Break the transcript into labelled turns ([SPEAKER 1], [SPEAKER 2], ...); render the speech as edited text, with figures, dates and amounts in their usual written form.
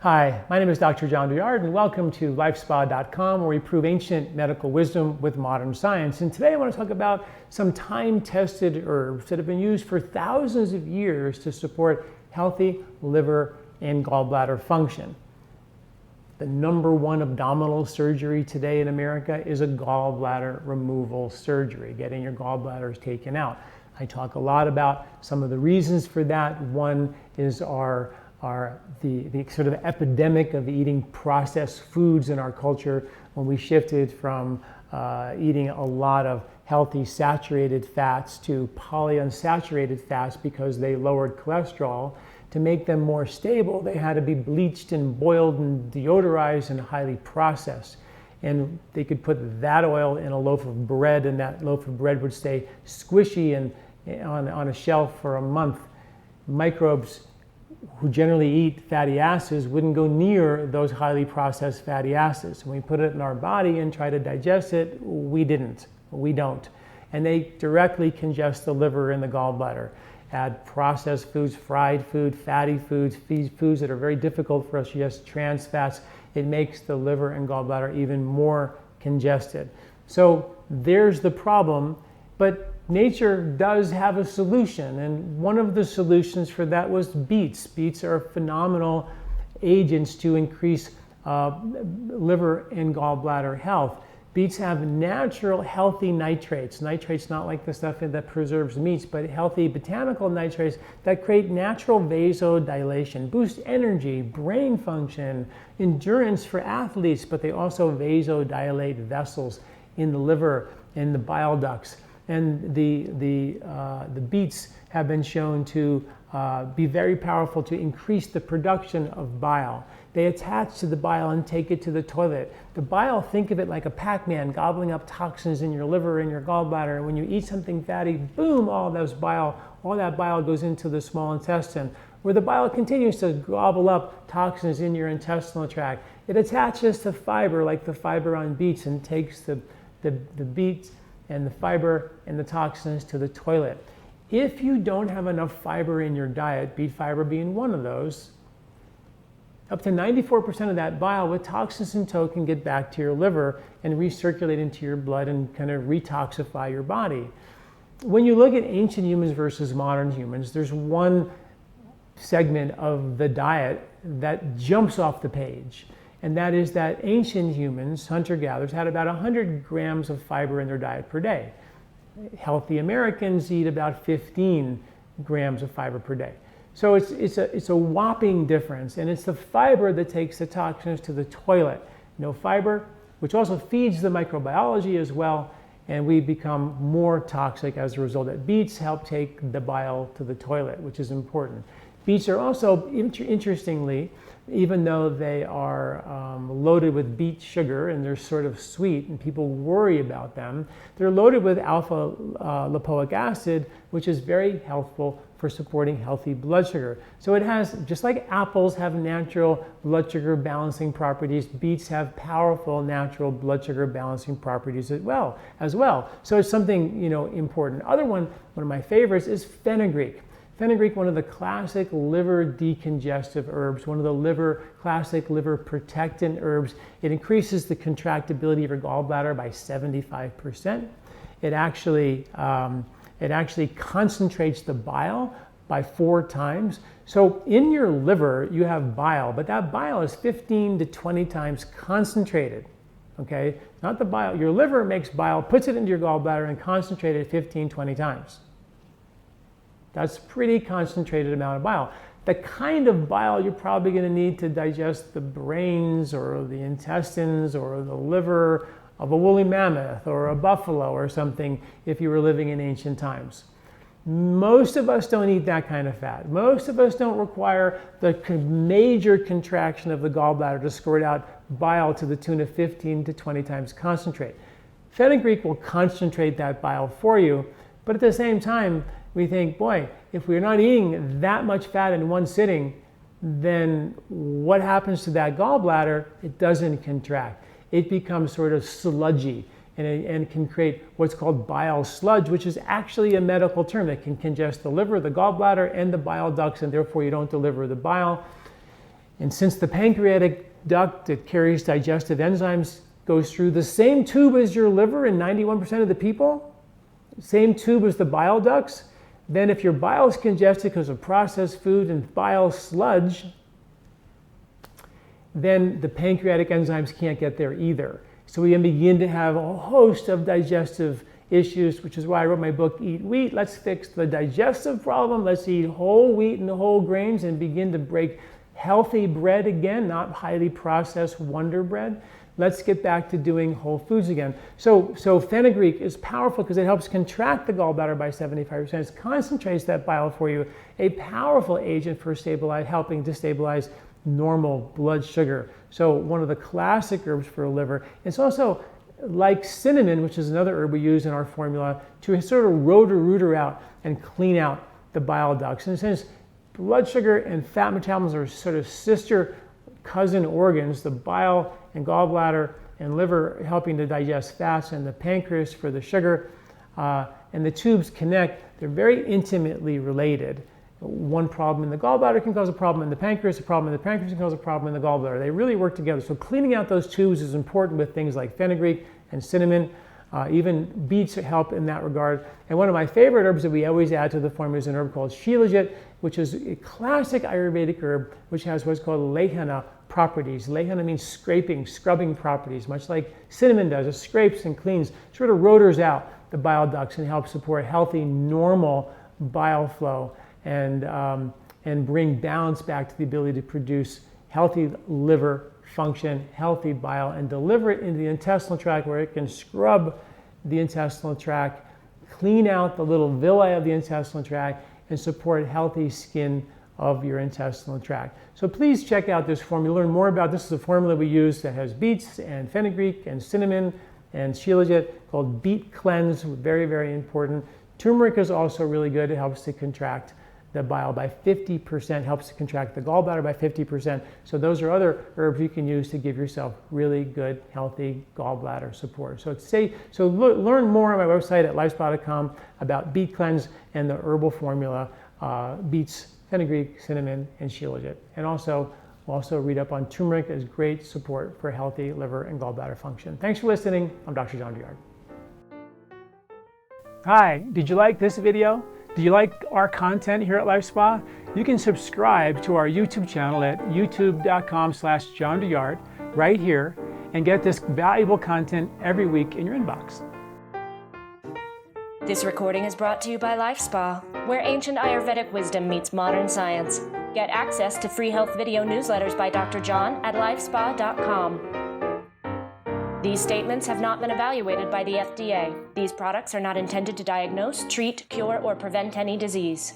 [SPEAKER 1] Hi, my name is Dr. John Douillard, and welcome to LifeSpa.com, where we prove ancient medical wisdom with modern science. And today I want to talk about some time-tested herbs that have been used for thousands of years to support healthy liver and gallbladder function. The #1 abdominal surgery today in America is a gallbladder removal surgery, getting your gallbladders taken out. I talk a lot about some of the reasons for that. One is the sort of epidemic of eating processed foods in our culture when we shifted from eating a lot of healthy saturated fats to polyunsaturated fats because they lowered cholesterol. To make them more stable, they had to be bleached and boiled and deodorized and highly processed. And they could put that oil in a loaf of bread, and that loaf of bread would stay squishy and on a shelf for a month. Microbes who generally eat fatty acids wouldn't go near those highly processed fatty acids. When we put it in our body and try to digest it, we don't. And they directly congest the liver and the gallbladder. Add processed foods, fried food, fatty foods, foods that are very difficult for us to digest, trans fats. It makes the liver and gallbladder even more congested. So there's the problem, but nature does have a solution, and one of the solutions for that was beets. Beets are phenomenal agents to increase liver and gallbladder health. Beets have natural healthy nitrates. Nitrates not like the stuff that preserves meats, but healthy botanical nitrates that create natural vasodilation, boost energy, brain function, endurance for athletes, but they also vasodilate vessels in the liver and the bile ducts. And the beets have been shown to be very powerful to increase the production of bile. They attach to the bile and take it to the toilet. The bile, think of it like a Pac-Man gobbling up toxins in your liver and your gallbladder. And when you eat something fatty, boom, all that bile goes into the small intestine, where the bile continues to gobble up toxins in your intestinal tract. It attaches to fiber, like the fiber on beets, and takes the beets and the fiber and the toxins to the toilet. If you don't have enough fiber in your diet, beet fiber being one of those, up to 94% of that bile with toxins in tow can get back to your liver and recirculate into your blood and kind of retoxify your body. When you look at ancient humans versus modern humans, there's one segment of the diet that jumps off the page. And that is that ancient humans, hunter-gatherers, had about 100 grams of fiber in their diet per day. Healthy Americans eat about 15 grams of fiber per day. So it's a whopping difference, and it's the fiber that takes the toxins to the toilet. No fiber, which also feeds the microbiology as well, and we become more toxic as a result. That beets help take the bile to the toilet, which is important. Beets are also, interestingly, even though they are loaded with beet sugar and they're sort of sweet and people worry about them, they're loaded with alpha lipoic acid, which is very helpful for supporting healthy blood sugar. So it has, just like apples have natural blood sugar balancing properties, beets have powerful natural blood sugar balancing properties as well. So it's something, important. One of my favorites is fenugreek. Fenugreek, one of the classic liver decongestive herbs, one of the classic liver protectant herbs. It increases the contractibility of your gallbladder by 75%. It actually concentrates the bile by 4 times. So in your liver, you have bile, but that bile is 15 to 20 times concentrated. Okay, not the bile. Your liver makes bile, puts it into your gallbladder, and concentrates it 15, 20 times. That's a pretty concentrated amount of bile. The kind of bile you're probably going to need to digest the brains or the intestines or the liver of a woolly mammoth or a buffalo or something if you were living in ancient times. Most of us don't eat that kind of fat. Most of us don't require the major contraction of the gallbladder to squirt out bile to the tune of 15 to 20 times concentrate. Fenugreek will concentrate that bile for you, but at the same time, we think, boy, if we're not eating that much fat in one sitting, then what happens to that gallbladder? It doesn't contract. It becomes sort of sludgy and can create what's called bile sludge, which is actually a medical term that can congest the liver, the gallbladder, and the bile ducts, and therefore you don't deliver the bile. And since the pancreatic duct that carries digestive enzymes goes through the same tube as your liver in 91% of the people, same tube as the bile ducts, then if your bile is congested because of processed food and bile sludge, then the pancreatic enzymes can't get there either. So we begin to have a host of digestive issues, which is why I wrote my book, Eat Wheat. Let's fix the digestive problem. Let's eat whole wheat and whole grains and begin to break healthy bread again, not highly processed Wonder Bread. Let's get back to doing whole foods again. So fenugreek is powerful because it helps contract the gallbladder by 75%. It concentrates that bile for you. A powerful agent for helping to stabilize normal blood sugar. So one of the classic herbs for a liver. It's also like cinnamon, which is another herb we use in our formula to sort of rotor out and clean out the bile ducts. And since blood sugar and fat metabolism are sort of sister cousin organs, the bile and gallbladder and liver helping to digest fats, and the pancreas for the sugar, and the tubes connect. They're very intimately related. One problem in the gallbladder can cause a problem in the pancreas, a problem in the pancreas can cause a problem in the gallbladder. They really work together. So cleaning out those tubes is important with things like fenugreek and cinnamon. Even beets help in that regard. And one of my favorite herbs that we always add to the formula is an herb called shilajit, which is a classic Ayurvedic herb, which has what's called lehana properties. Lehana means scraping, scrubbing properties, much like cinnamon does. It scrapes and cleans, sort of rotors out the bile ducts and helps support healthy, normal bile flow and bring balance back to the ability to produce healthy liver function, healthy bile, and deliver it into the intestinal tract where it can scrub the intestinal tract, clean out the little villi of the intestinal tract, and support healthy skin of your intestinal tract. So please check out this formula. Learn more about this. Is a formula we use that has beets and fenugreek and cinnamon and shilajit called Beet Cleanse, very, very important. Turmeric is also really good. It helps to contract the bile by 50%, helps to contract the gallbladder by 50%. So those are other herbs you can use to give yourself really good, healthy gallbladder support. So learn more on my website at lifespa.com about Beet Cleanse and the herbal formula, beets, fenugreek, cinnamon, and shilajit. And also read up on turmeric as great support for healthy liver and gallbladder function. Thanks for listening. I'm Dr. John Douillard. Hi, did you like this video? Do you like our content here at LifeSpa? You can subscribe to our YouTube channel at youtube.com/John Douillard right here and get this valuable content every week in your inbox.
[SPEAKER 2] This recording is brought to you by LifeSpa, where ancient Ayurvedic wisdom meets modern science. Get access to free health video newsletters by Dr. John at lifespa.com. These statements have not been evaluated by the FDA. These products are not intended to diagnose, treat, cure, or prevent any disease.